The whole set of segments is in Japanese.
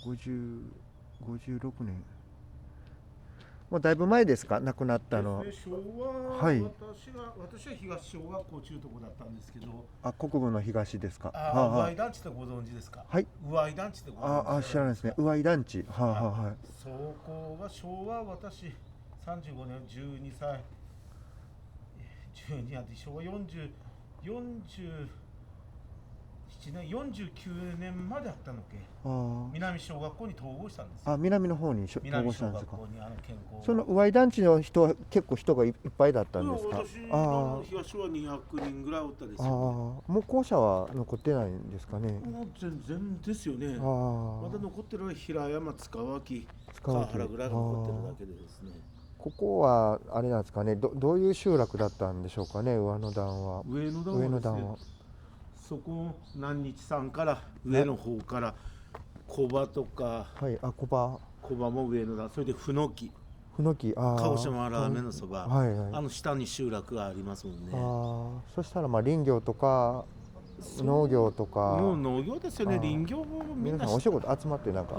56年。もうだいぶ前ですか、亡くなったの。ですね、昭和、はい。私は東小学校中等だったんですけど、あ、国分の東ですか。宇和井団地ってご存知ですか？はい。宇和井団地ってご存知知らないですね。宇和井団地。はい。そこが昭和、私35年、12歳、12やで昭和40、47年、49年まであったのけ。南小学校に統合したんですよ。南の方に統南合したんですか。小学校に健康。その宇和井団地の人は結構人がいっぱいだったんですか。私の東は200人ぐらいおったですよ、ね。もう校舎は残ってないんですかね。もう全然ですよね。まだ残ってるのは平山、塚脇、川原ぐらいが残ってるだけでですね。ここはあれなんですかね。どういう集落だったんでしょうかね。上野段は。上野段はそこ南日さんから上の方から小葉とか、はい、小葉も上野段、それでふのき、鹿児島ラーメンのそば、下に集落がありますもんね。そしたら林業とか農業とか。もう農業ですよね。林業もみんなお仕事集まってなんか、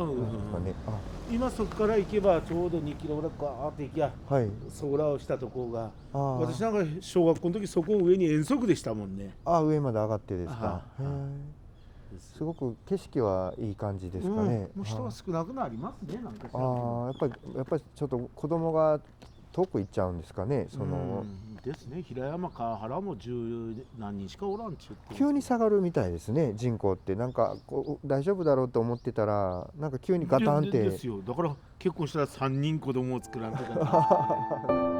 今そこから行けばちょうど2キロぐらいガーって行きゃ、空をしたところが、私なんか小学校の時そこ上に遠足でしたもんね。上まで上がってですか。すごく景色はいい感じですかね。もう人は少なくなりますね。なんかやっぱりちょっと子供が遠く行っちゃうんですかね。ですね。平山、川原も十何人しかおらんちゅう。急に下がるみたいですね。人口ってなんか大丈夫だろうと思ってたら、なんか急にガタンって。ですよ。だから結婚したら3人子供を作らんとか。